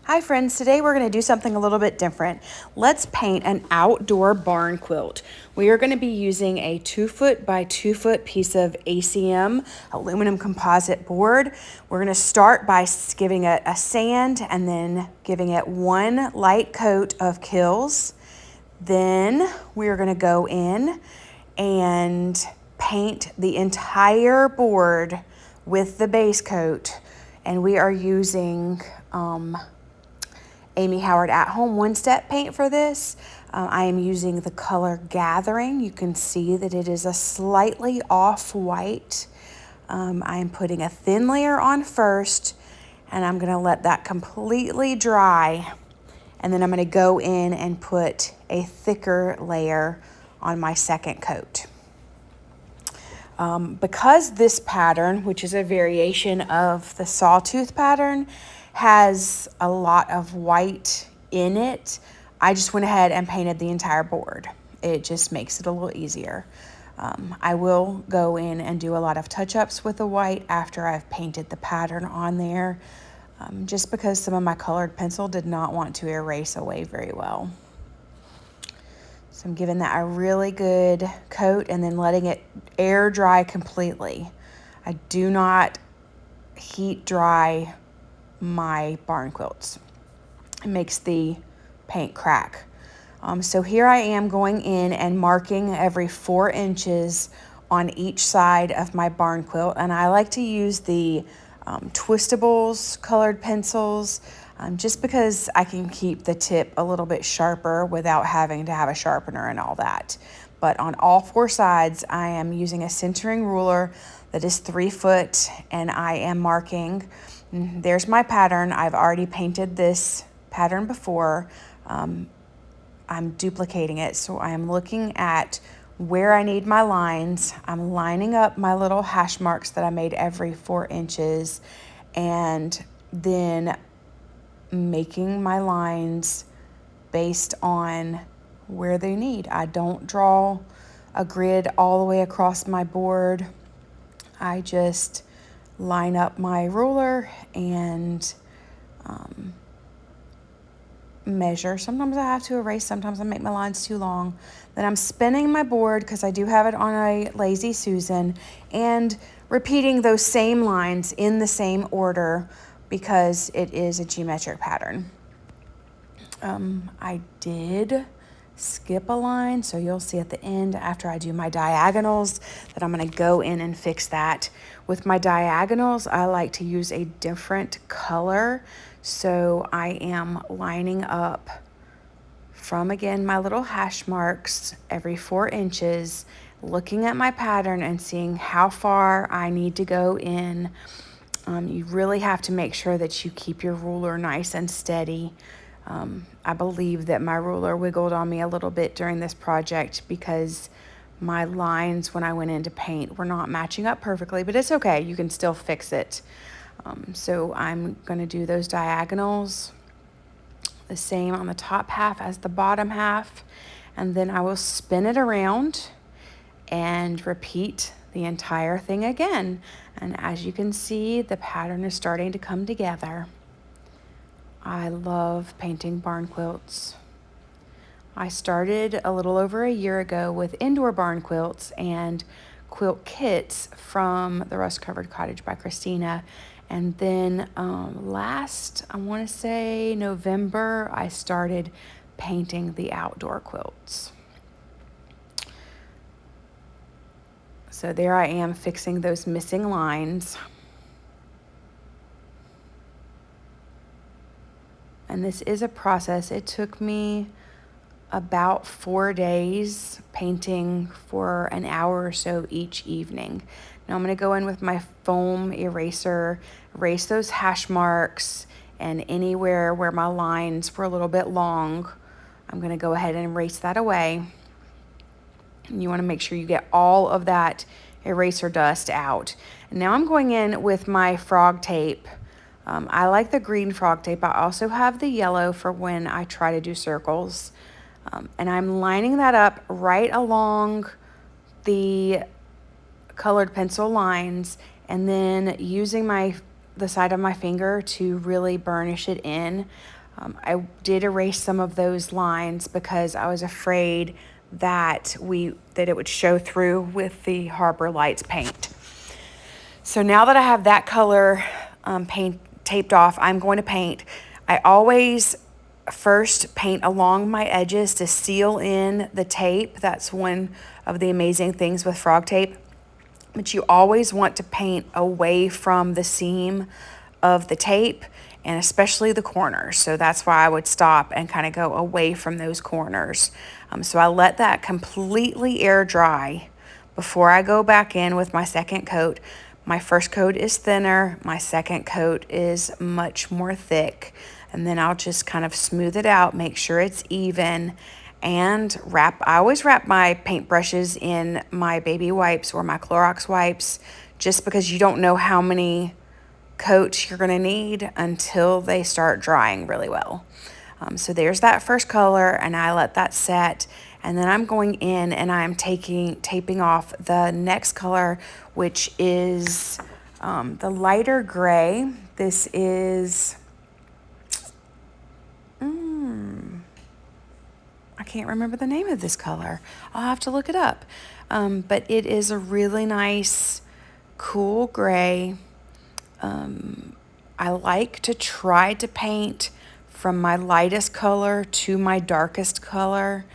Hi friends, today we're going to do something a little bit different. Let's paint an outdoor barn quilt. We are going to be using a 2-foot by 2-foot piece of ACM aluminum composite board. We're going to start by giving it a sand and then giving it one light coat of Killz. Then we're going to go in and paint the entire board with the base coat, and we are using Amy Howard At Home one-step paint for this. I am using the color Gathering. You can see that it is a slightly off-white. I am putting a thin layer on first, and I'm going to let that completely dry. And then I'm going to go in and put a thicker layer on my second coat. Because this pattern, which is a variation of the Sawtooth pattern, has a lot of white in it, I just went ahead and painted the entire board. It just makes it a little easier. I will go in and do a lot of touch-ups with the white after I've painted the pattern on there, just because some of my colored pencil did not want to erase away very well. So I'm giving that a really good coat and then letting it air dry completely. I do not heat dry my barn quilts. It makes the paint crack. So here I am going in and marking every 4 inches on each side of my barn quilt, and I like to use the Twistables colored pencils just because I can keep the tip a little bit sharper without having to have a sharpener and all that. But on all 4 sides, I am using a centering ruler that is 3 foot, and I am marking. There's my pattern. I've already painted this pattern before. I'm duplicating it, so I am looking at where I need my lines. I'm lining up my little hash marks that I made every 4 inches, and then making my lines based on where they need. I don't draw a grid all the way across my board. I just line up my ruler and measure. Sometimes I have to erase, sometimes I make my lines too long. Then I'm spinning my board because I do have it on a Lazy Susan, and repeating those same lines in the same order because it is a geometric pattern. I did skip a line, so you'll see at the end after I do my diagonals that I'm going to go in and fix that. With my diagonals, I like to use a different color, so I am lining up from, again, my little hash marks every 4 inches, looking at my pattern and seeing how far I need to go in. You really have to make sure that you keep your ruler nice and steady. I believe that my ruler wiggled on me a little bit during this project because my lines when I went in to paint were not matching up perfectly, but it's okay. You can still fix it. So I'm going to do those diagonals the same on the top half as the bottom half, and then I will spin it around and repeat the entire thing again. And as you can see, the pattern is starting to come together. I love painting barn quilts. I started a little over a year ago with indoor barn quilts and quilt kits from the Rust Covered Cottage by Christina. And then last, I want to say November, I started painting the outdoor quilts. So there I am fixing those missing lines. And this is a process. It took me about 4 days painting for an hour or so each evening. Now I'm going to go in with my foam eraser, erase those hash marks, and anywhere where my lines were a little bit long, I'm going to go ahead and erase that away. And you want to make sure you get all of that eraser dust out. And now I'm going in with my frog tape. I like the green frog tape. I also have the yellow for when I try to do circles. And I'm lining that up right along the colored pencil lines, and then using my the side of my finger to really burnish it in. I did erase some of those lines because I was afraid that it would show through with the Harbour Lights paint. So now that I have that color paint taped off, I'm going to paint. I always first paint along my edges to seal in the tape. That's one of the amazing things with frog tape. But you always want to paint away from the seam of the tape, and especially the corners. So that's why I would stop and kind of go away from those corners. So I let that completely air dry before I go back in with my second coat. My first coat is thinner, my second coat is much more thick, and then I'll just kind of smooth it out, make sure it's even, and I always wrap my paintbrushes in my baby wipes or my Clorox wipes, just because you don't know how many coats you're gonna need until they start drying really well. So there's that first color, and I let that set, and then I'm going in and I'm taping off the next color, which is the lighter gray. This is, I can't remember the name of this color. I'll have to look it up. But it is a really nice, cool gray. I like to try to paint from my lightest color to my darkest color.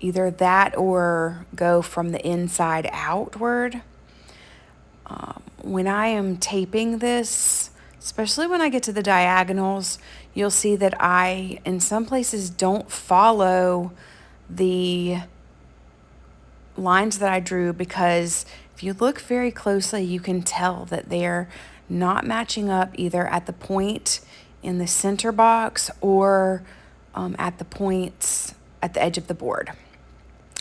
Either that or go from the inside outward. When I am taping this, especially when I get to the diagonals, you'll see that I, in some places, don't follow the lines that I drew, because if you look very closely, you can tell that they're not matching up either at the point in the center box or at the points at the edge of the board.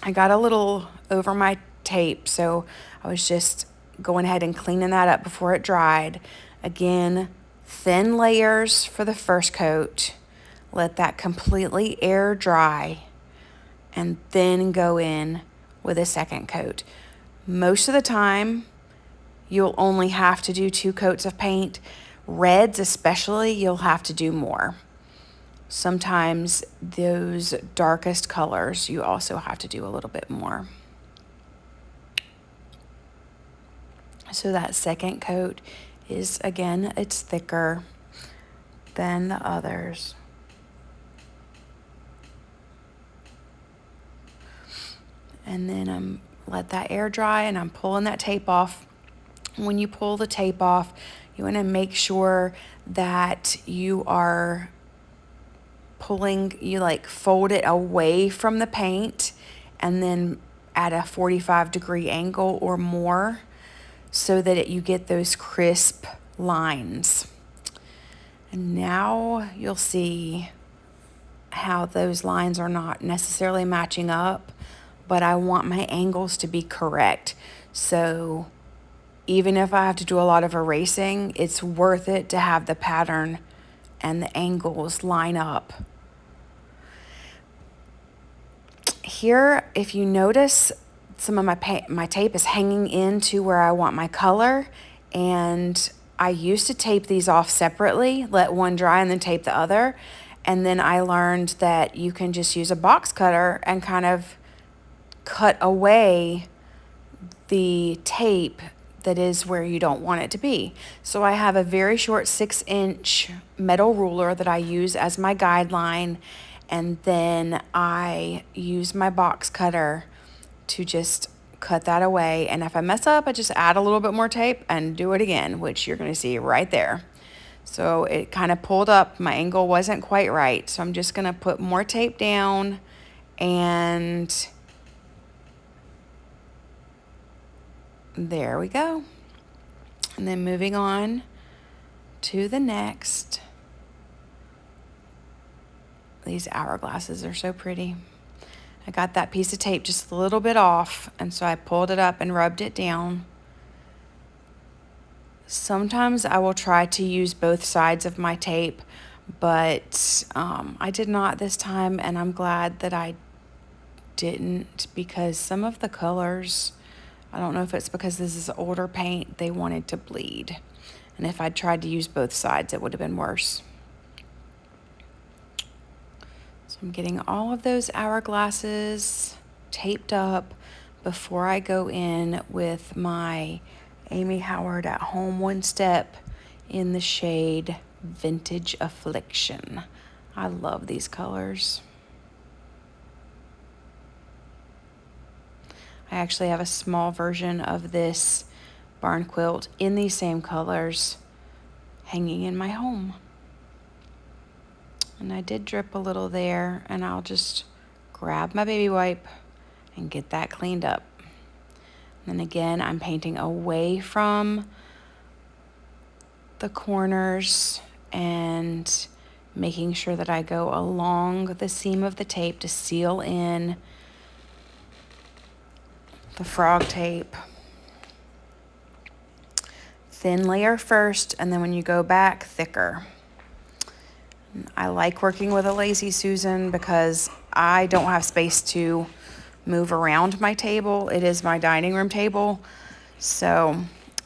I got a little over my tape, so I was just going ahead and cleaning that up before it dried. Again, thin layers for the first coat. Let that completely air dry, and then go in with a second coat. Most of the time, you'll only have to do 2 coats of paint. Reds especially, you'll have to do more. Sometimes those darkest colors, you also have to do a little bit more. So that second coat is, again, it's thicker than the others. And then let that air dry, and I'm pulling that tape off. When you pull the tape off, you want to make sure that you are you like fold it away from the paint and then at a 45-degree angle or more, so that you get those crisp lines. And now you'll see how those lines are not necessarily matching up, but I want my angles to be correct. So even if I have to do a lot of erasing, it's worth it to have the pattern and the angles line up. Here, if you notice, some of my tape is hanging into where I want my color, and I used to tape these off separately, let one dry and then tape the other, and then I learned that you can just use a box cutter and kind of cut away the tape that is where you don't want it to be. So I have a very short 6-inch metal ruler that I use as my guideline, and then I use my box cutter to just cut that away. And if I mess up, I just add a little bit more tape and do it again, which you're gonna see right there. So it kind of pulled up, my angle wasn't quite right. So I'm just gonna put more tape down, and there we go. And then moving on to the next. These hourglasses are so pretty. I got that piece of tape just a little bit off, and so I pulled it up and rubbed it down. Sometimes I will try to use both sides of my tape, but I did not this time, and I'm glad that I didn't, because some of the colors, I don't know if it's because this is older paint, they wanted to bleed. And if I'd tried to use both sides, it would have been worse. So I'm getting all of those hourglasses taped up before I go in with my Amy Howard at Home One Step in the shade Vintage Affliction. I love these colors. I actually have a small version of this barn quilt in these same colors hanging in my home. And I did drip a little there, and I'll just grab my baby wipe and get that cleaned up. And again, I'm painting away from the corners and making sure that I go along the seam of the tape to seal in the frog tape. Thin layer first, and then when you go back, thicker. I like working with a Lazy Susan because I don't have space to move around my table. It is my dining room table, so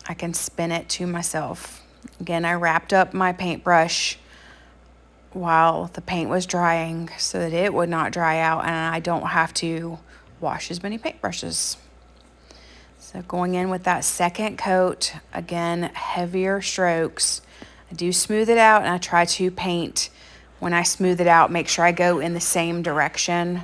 I can spin it to myself. Again, I wrapped up my paintbrush while the paint was drying so that it would not dry out and I don't have to wash as many paintbrushes. So going in with that second coat, again, heavier strokes. I do smooth it out, and I try to paint when I smooth it out, make sure I go in the same direction.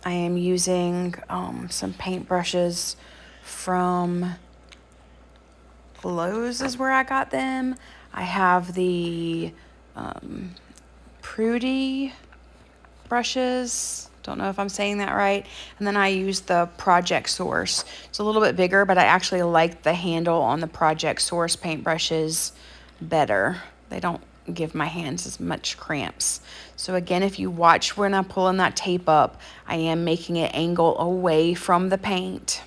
I am using some paintbrushes from Lowe's is where I got them. I have the Prudy brushes. Don't know if I'm saying that right. And then I use the Project Source. It's a little bit bigger, but I actually like the handle on the Project Source paintbrushes better. They don't give my hands as much cramps. So again, if you watch when I'm pulling that tape up, I am making it angle away from the paint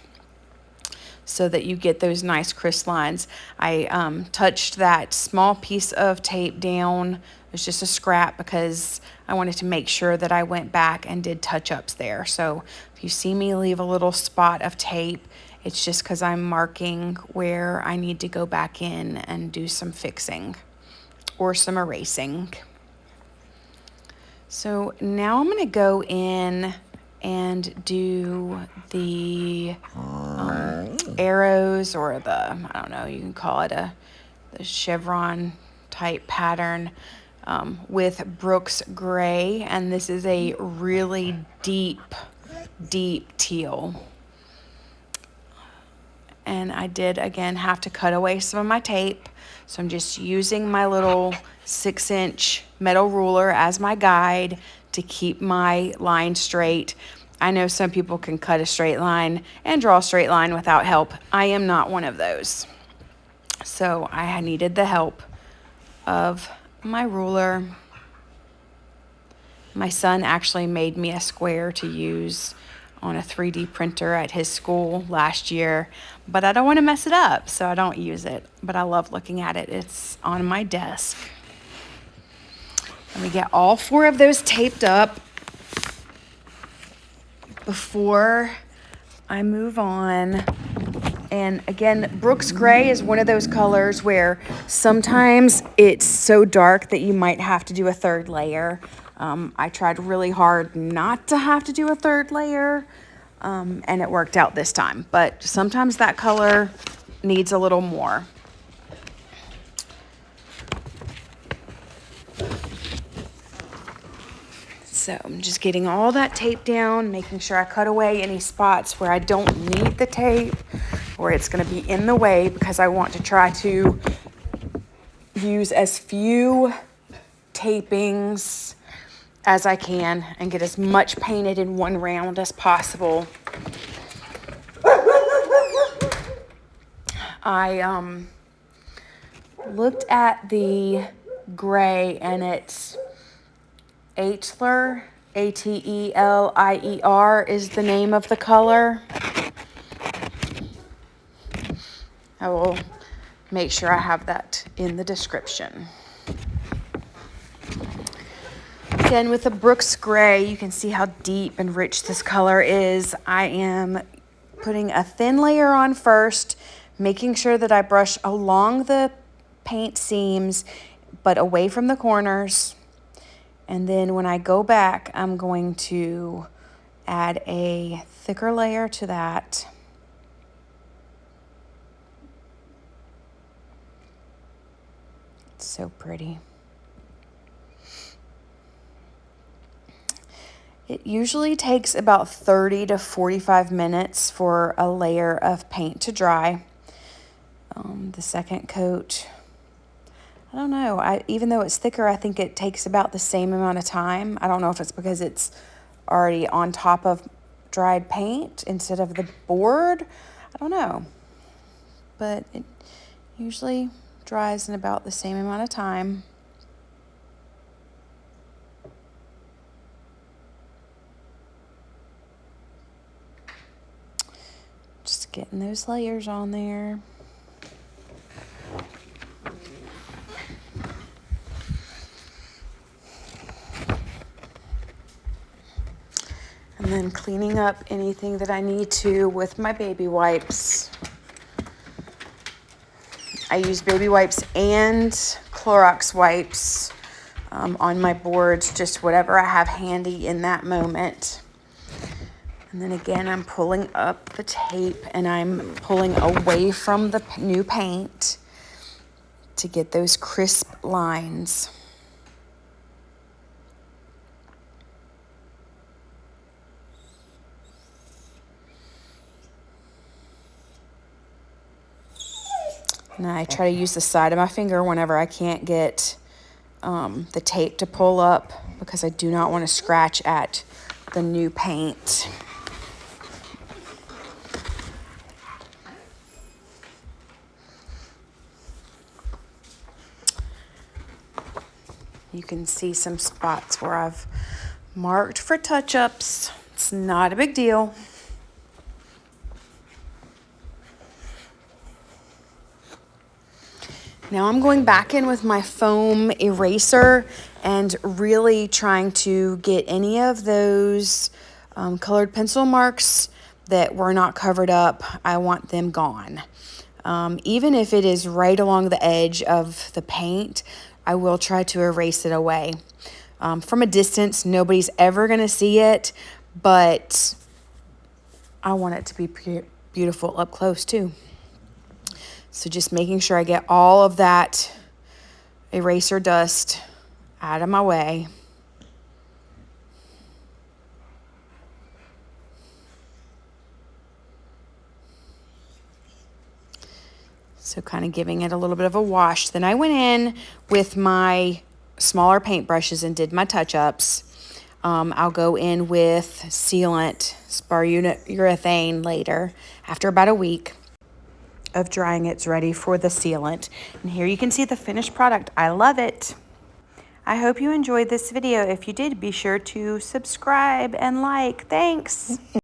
so that you get those nice crisp lines. I touched that small piece of tape down. It was just a scrap because I wanted to make sure that I went back and did touch-ups there. So if you see me leave a little spot of tape, it's just because I'm marking where I need to go back in and do some fixing or some erasing. So now I'm going to go in and do the arrows, or the, I don't know, you can call it the chevron type pattern with Brooks Gray, and this is a really deep teal. And I did again have to cut away some of my tape, so I'm just using my little 6-inch metal ruler as my guide to keep my line straight. I know some people can cut a straight line and draw a straight line without help. I am not one of those. So I needed the help of my ruler. My son actually made me a square to use on a 3D printer at his school last year, but I don't want to mess it up, so I don't use it. But I love looking at it. It's on my desk. Let me get all 4 of those taped up before I move on. And again, Brooks Gray is one of those colors where sometimes it's so dark that you might have to do a 3rd layer. I tried really hard not to have to do a 3rd layer, and it worked out this time. But sometimes that color needs a little more. So I'm just getting all that tape down, making sure I cut away any spots where I don't need the tape or it's going to be in the way, because I want to try to use as few tapings as I can and get as much painted in one round as possible. I looked at the gray, and it's Atelier, Atelier is the name of the color. I will make sure I have that in the description. Again, with the Brooks Gray, you can see how deep and rich this color is. I am putting a thin layer on first, making sure that I brush along the paint seams, but away from the corners. And then when I go back, I'm going to add a thicker layer to that. It's so pretty. It usually takes about 30 to 45 minutes for a layer of paint to dry. The second coat, I don't know. Even though it's thicker, I think it takes about the same amount of time. I don't know if it's because it's already on top of dried paint instead of the board. I don't know. But it usually dries in about the same amount of time. Just getting those layers on there. And then cleaning up anything that I need to with my baby wipes. I use baby wipes and Clorox wipes on my boards, just whatever I have handy in that moment. And then again, I'm pulling up the tape and I'm pulling away from the new paint to get those crisp lines. And I try to use the side of my finger whenever I can't get the tape to pull up, because I do not want to scratch at the new paint. You can see some spots where I've marked for touch-ups. It's not a big deal. Now I'm going back in with my foam eraser and really trying to get any of those colored pencil marks that were not covered up. I want them gone. Even if it is right along the edge of the paint, I will try to erase it away. From a distance, nobody's ever going to see it, but I want it to be beautiful up close too. So just making sure I get all of that eraser dust out of my way. So kind of giving it a little bit of a wash. Then I went in with my smaller paintbrushes and did my touch-ups. I'll go in with sealant, spar urethane later. After about a week of drying, it's ready for the sealant. And here you can see the finished product. I love it. I hope you enjoyed this video. If you did, be sure to subscribe and like. Thanks.